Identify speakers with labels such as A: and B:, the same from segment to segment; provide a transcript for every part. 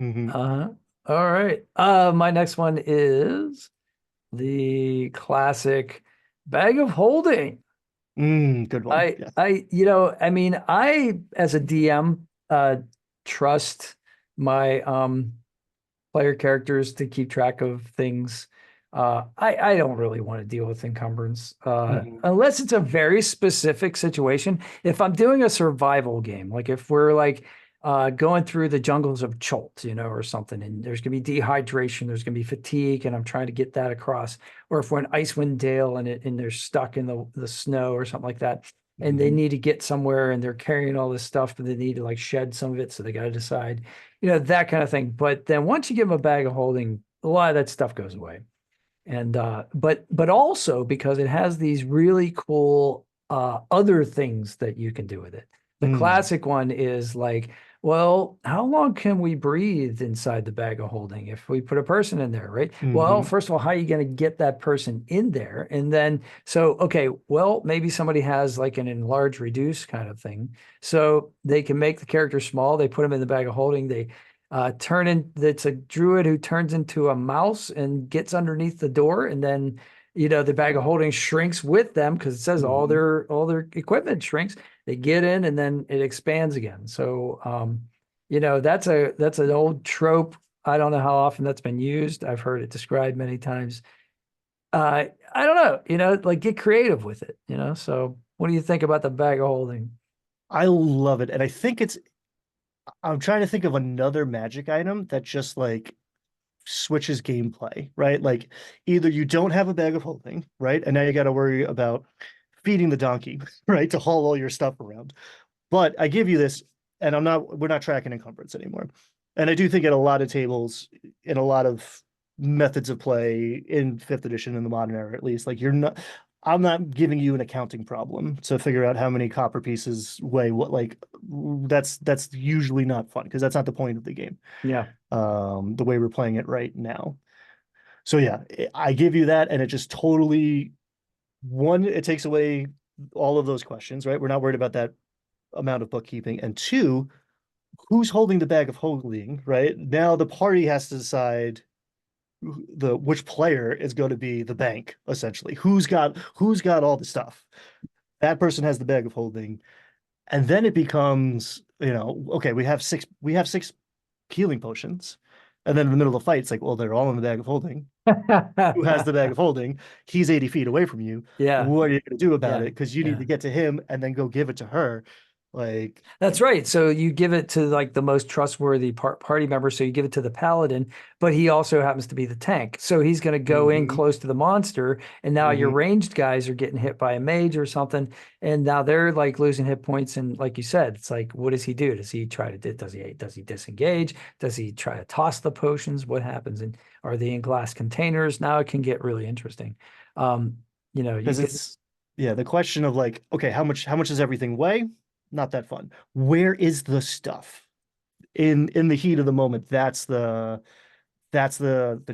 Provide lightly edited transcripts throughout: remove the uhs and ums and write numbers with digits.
A: Hmm.
B: All right. My next one is the classic bag of holding.
A: Good one. Yes.
B: I mean, I, as a DM, trust my player characters to keep track of things. I don't really want to deal with encumbrance
A: Hmm.
B: unless it's a very specific situation. If I'm doing a survival game, like if we're like going through the jungles of Cholt, or something, and there's going to be dehydration, there's going to be fatigue, and I'm trying to get that across. Or if we're in Icewind Dale and they're stuck in the snow or something like that, and they
A: Hmm.
B: need to get somewhere and they're carrying all this stuff, but they need to like shed some of it, so they got to decide that kind of thing. But then once you give them a bag of holding, a lot of that stuff goes away. And but also because it has these really cool other things that you can do with it. The
A: Mm.
B: classic one is like, well, how long can we breathe inside the bag of holding if we put a person in there, right? Well,
A: Hmm.
B: first of all, how are you going to get that person in there? And then, so, okay, well, maybe somebody has like an enlarge reduce kind of thing. So they can make the character small. They put them in the bag of holding. They it's a druid who turns into a mouse and gets underneath the door, and then the bag of holding shrinks with them because it says
A: Hmm.
B: all their equipment shrinks. They get in and then it expands again. So that's an old trope. I don't know how often that's been used. I've heard it described many times. I don't know, like get creative with it, So what do you think about the bag of holding?
A: I love it. And I think I'm trying to think of another magic item that just like switches gameplay, right? Like either you don't have a bag of holding, right? And now you got to worry about feeding the donkey, right? To haul all your stuff around. But I give you this, and we're not tracking encumbrance anymore. And I do think at a lot of tables, in a lot of methods of play in fifth edition in the modern era, at least, like I'm not giving you an accounting problem to figure out how many copper pieces weigh what. Like that's usually not fun because that's not the point of the game.
B: Yeah,
A: The way we're playing it right now. So yeah, I give you that, and it just totally one, it takes away all of those questions, right? We're not worried about that amount of bookkeeping. And two, who's holding the bag of holding, right? Now the party has to decide the which player is going to be the bank, essentially. Who's got all the stuff. That person has the bag of holding. And then it becomes, okay, we have six healing potions. And then in the middle of the fight, it's like, well, they're all in the bag of holding. Who has the bag of holding? He's 80 feet away from you.
B: yeah,
A: What are you going to do about it?
B: yeah,
A: Because you need
B: yeah.
A: to get to him and then go give it to her. Like,
B: That's right. So you give it to like the most trustworthy party member. So you give it to the paladin, but he also happens to be the tank. So he's going to go in
A: mhm,
B: close to the monster, and now your
A: mhm.
B: ranged guys are getting hit by a mage or something, and now they're like losing hit points. And like you said, it's like, what does he do? Does he try to does he disengage? Does he try to toss the potions? What happens? And are they in glass containers? Now it can get really interesting. Um, you
A: Because
B: could.
A: it's yeah, the question of like, okay, how much does everything weigh? Not that fun. Where is the stuff? In the heat of the moment, that's the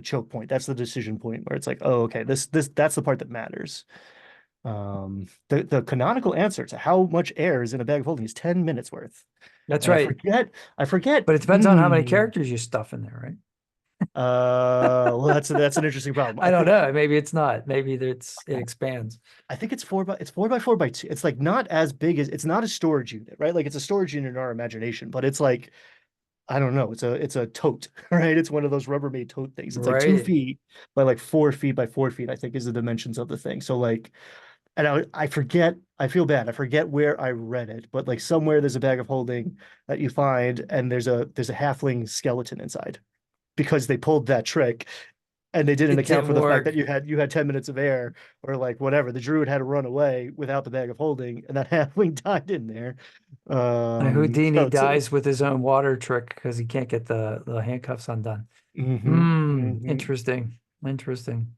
A: choke point. That's the decision point where it's like, oh, okay, this that's the part that matters. The canonical answer to how much air is in a bag of holding is 10 minutes worth.
B: That's
A: And I
B: right.
A: forget, I forget.
B: But it depends on how many characters you stuff in there, right?
A: Well, that's an interesting problem.
B: I don't know. Maybe it's not. Maybe it expands.
A: I think it's 4 by 4 by 2. It's like not as big as it's not a storage unit, right? Like it's a storage unit in our imagination, but it's like I don't know. It's a tote, right? It's one of those Rubbermaid tote things. It's like two
B: Right.
A: feet by like 4 feet by 4 feet, I think is the dimensions of the thing. So like, and I forget. I feel bad. I forget where I read it, but like somewhere there's a bag of holding that you find, and there's a halfling skeleton inside because they pulled that trick and they didn't
B: It
A: account
B: didn't
A: for the fact that
B: work.
A: you had 10 minutes of air or like whatever. The druid had to run away without the bag of holding, and that halfling died in there.
B: Houdini
A: So it's
B: dies with his own water trick because he can't get the handcuffs undone.
A: mhm,
B: Hmm.
A: mhm.
B: Interesting. Interesting.